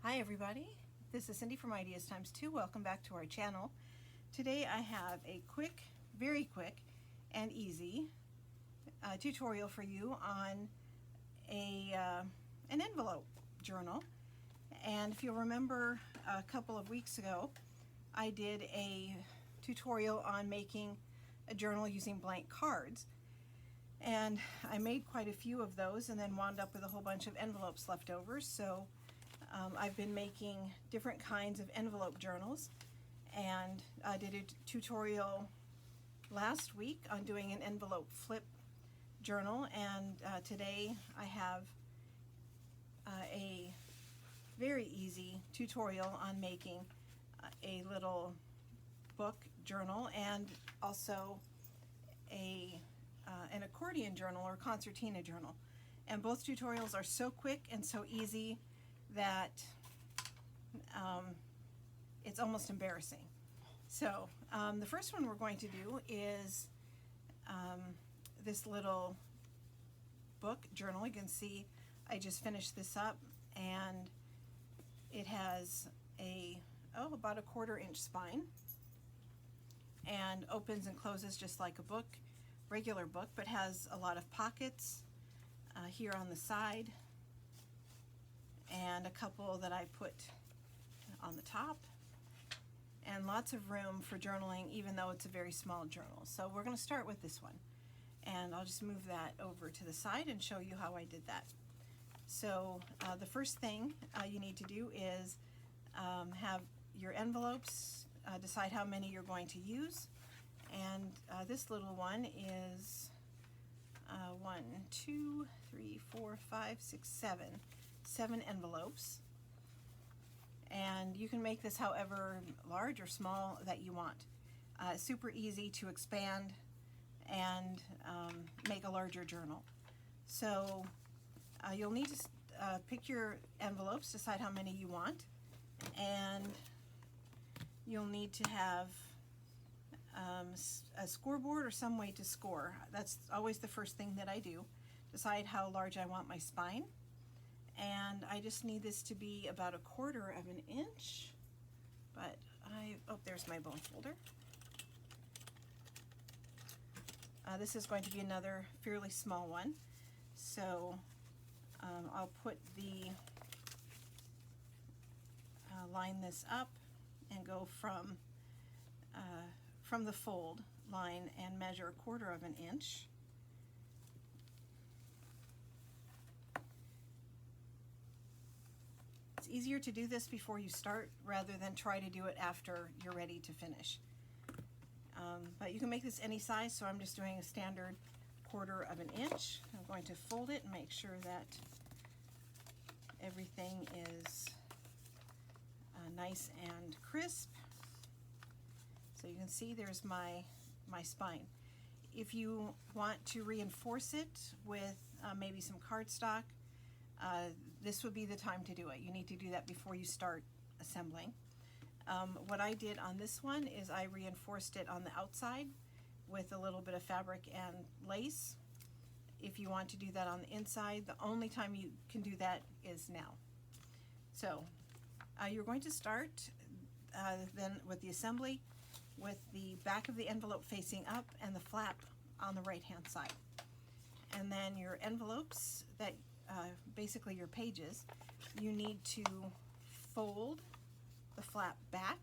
Hi everybody, this is Cindy from Ideas Times 2. Welcome back to our channel. Today I have a quick, very quick and easy tutorial for you on an envelope journal. And if you'll remember, a couple of weeks ago I did a tutorial on making a journal using blank cards. And I made quite a few of those and then wound up with a whole bunch of envelopes left over. So I've been making different kinds of envelope journals, and I did a tutorial last week on doing an envelope flip journal, and today I have a very easy tutorial on making a little book journal and also an accordion journal or concertina journal. And both tutorials are so quick and so easy that it's almost embarrassing. So the first one we're going to do is this little book journal. You can see I just finished this up, and it has about a 1/4 inch spine and opens and closes just like a book, regular book, but has a lot of pockets here on the side, and a couple that I put on the top, and lots of room for journaling even though it's a very small journal. So we're going to start with this one, and I'll just move that over to the side and show you how I did that. So the first thing you need to do is have your envelopes, decide how many you're going to use, and this little one is 1, 2, 3, 4, 5, 6, 7 envelopes, and you can make this however large or small that you want. Super easy to expand and make a larger journal. So you'll need to pick your envelopes, decide how many you want, and you'll need to have a scoreboard or some way to score. That's always the first thing that I do. Decide how large I want my spine, and I just need this to be about a 1/4 of an inch, but there's my bone folder. This is going to be another fairly small one, so I'll put line this up and go from the fold line and measure a 1/4 of an inch. It's easier to do this before you start rather than try to do it after you're ready to finish. But you can make this any size, so I'm just doing a standard 1/4 of an inch. I'm going to fold it and make sure that everything is nice and crisp. So you can see there's my spine. If you want to reinforce it with maybe some cardstock, this would be the time to do it. You need to do that before you start assembling. What I did on this one is I reinforced it on the outside with a little bit of fabric and lace. If you want to do that on the inside, the only time you can do that is now. So you're going to start then with the assembly with the back of the envelope facing up and the flap on the right hand side. And then your envelopes, that basically your pages, you need to fold the flap back,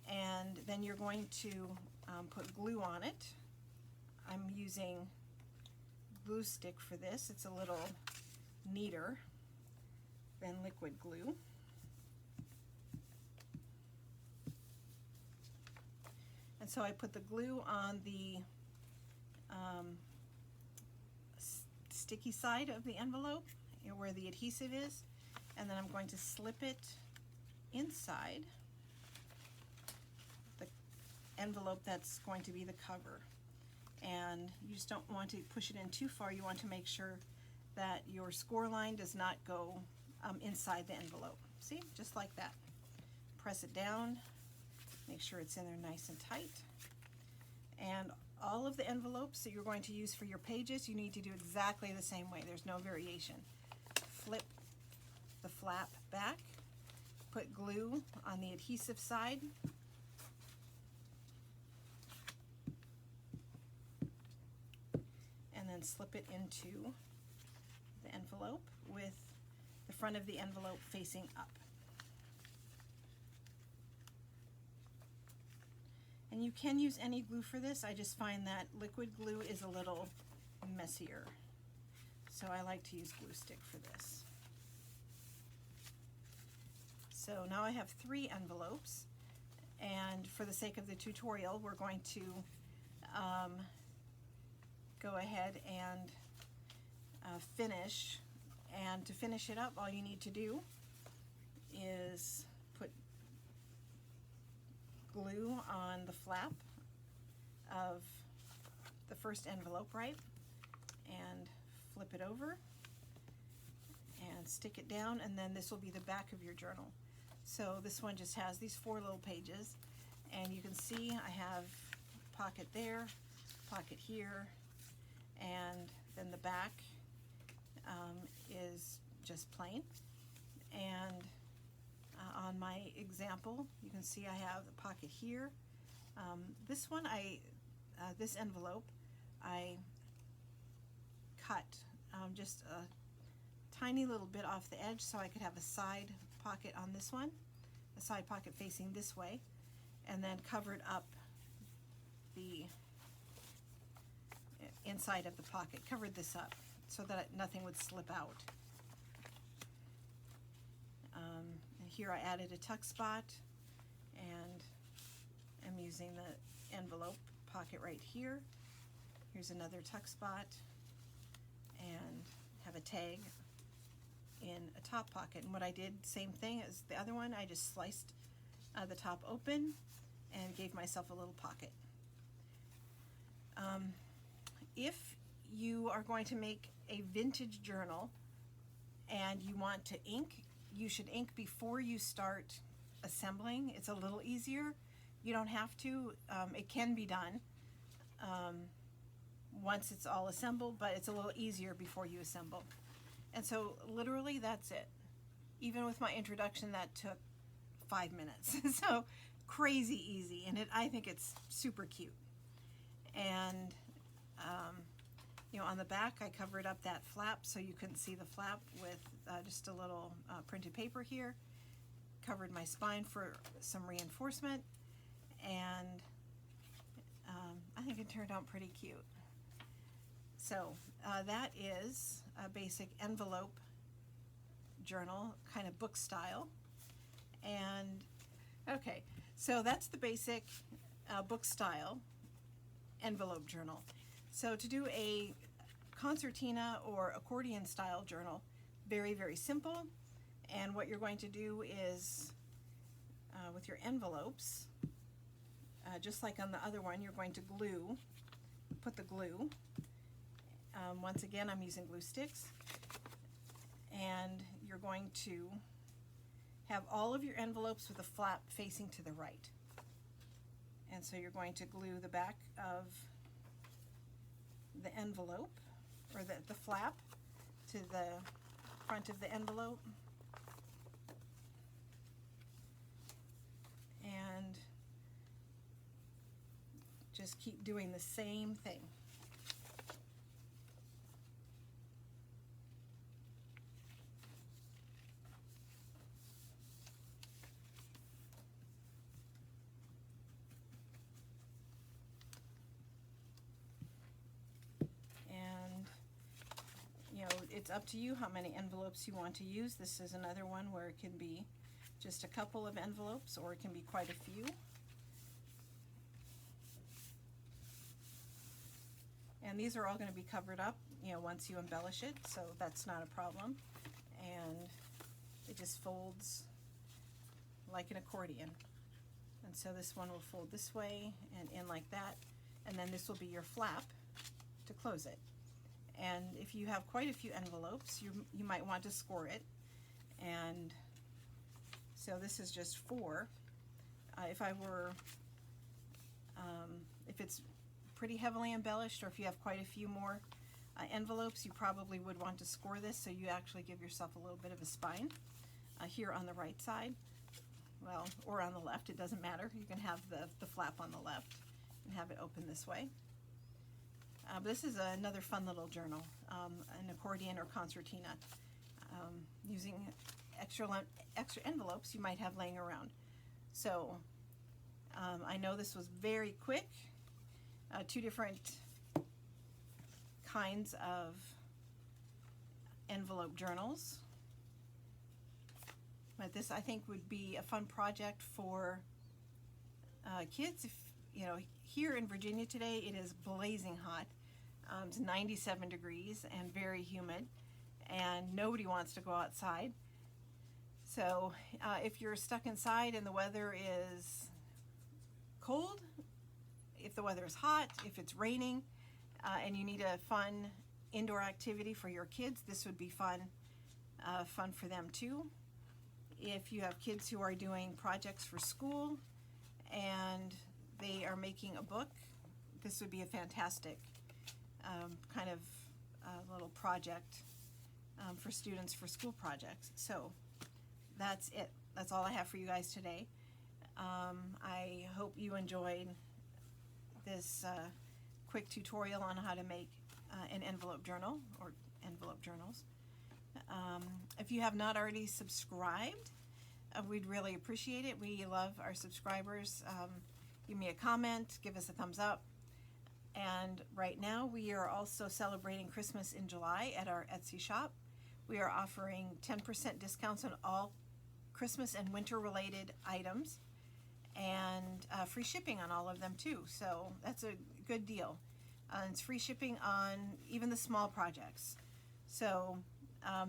and then you're going to put glue on it. I'm using glue stick for this. It's a little neater than liquid glue. And so I put the glue on the sticky side of the envelope, where the adhesive is, and then I'm going to slip it inside the envelope that's going to be the cover. And you just don't want to push it in too far. You want to make sure that your score line does not go inside the envelope. See, just like that. Press it down, make sure it's in there nice and tight. And all of the envelopes that you're going to use for your pages, you need to do exactly the same way. There's no variation. Flip the flap back, put glue on the adhesive side, and then slip it into the envelope with the front of the envelope facing up. And you can use any glue for this. I just find that liquid glue is a little messier. So I like to use glue stick for this. So now I have 3 envelopes, and for the sake of the tutorial, we're going to go ahead and finish. And to finish it up, all you need to do is put glue on the flap of the first envelope, right? And flip it over and stick it down, and then this will be the back of your journal. So this one just has these 4 little pages, and you can see I have pocket there, pocket here, and then the back is just plain. And on my example, you can see I have a pocket here. This one, this envelope, I cut just a tiny little bit off the edge so I could have a side pocket on this one, a side pocket facing this way, and then covered up the inside of the pocket, covered this up so that nothing would slip out. And here I added a tuck spot, and I'm using the envelope pocket right here. Here's another tuck spot, and have a tag in a top pocket. And what I did, same thing as the other one, I just sliced the top open and gave myself a little pocket. If you are going to make a vintage journal and you want to ink, you should ink before you start assembling. It's a little easier. You don't have to. It can be done once it's all assembled, but it's a little easier before you assemble. And so literally that's it. Even with my introduction, that took 5 minutes. So crazy easy, and I think it's super cute. And you know, on the back I covered up that flap so you couldn't see the flap with just a little printed paper here. Covered my spine for some reinforcement, and I think it turned out pretty cute. So that is a basic envelope journal, kind of book style. And okay, so that's the basic book style envelope journal. So to do a concertina or accordion style journal, very, very simple. And what you're going to do is with your envelopes, just like on the other one, you're going to put the glue. Once again, I'm using glue sticks, and you're going to have all of your envelopes with a flap facing to the right. And so you're going to glue the back of the envelope, or the flap, to the front of the envelope. And just keep doing the same thing. It's up to you how many envelopes you want to use. This is another one where it can be just a couple of envelopes, or it can be quite a few. And these are all going to be covered up, once you embellish it, so that's not a problem. And it just folds like an accordion. And so this one will fold this way and in like that, and then this will be your flap to close it. And if you have quite a few envelopes, you might want to score it. And so this is just 4. If it's pretty heavily embellished, or if you have quite a few more, envelopes, you probably would want to score this so you actually give yourself a little bit of a spine here on the right side, well, or on the left, it doesn't matter. You can have the flap on the left and have it open this way. This is another fun little journal, an accordion or concertina, using extra envelopes you might have laying around. So I know this was very quick, 2 different kinds of envelope journals, but this I think would be a fun project for kids. If you know, here in Virginia today it is blazing hot. It's 97 degrees and very humid, and nobody wants to go outside. So if you're stuck inside and the weather is cold, if the weather is hot, if it's raining, and you need a fun indoor activity for your kids, this would be fun for them too. If you have kids who are doing projects for school and they are making a book, this would be a fantastic kind of little project for students for school projects. So that's it. That's all I have for you guys today. I hope you enjoyed this quick tutorial on how to make an envelope journal or envelope journals. If you have not already subscribed, we'd really appreciate it. We love our subscribers. Give me a comment, give us a thumbs up. And right now we are also celebrating Christmas in July at our Etsy shop. We are offering 10% discounts on all Christmas and winter related items, and free shipping on all of them too. So that's a good deal. It's free shipping on even the small projects. So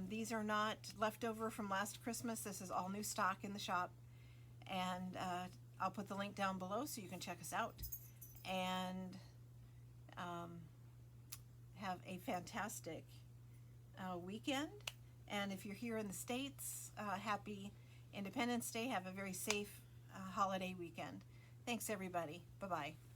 these are not leftover from last Christmas. This is all new stock in the shop, and I'll put the link down below so you can check us out and have a fantastic weekend. And if you're here in the States, happy Independence Day. Have a very safe holiday weekend. Thanks everybody. Bye-bye.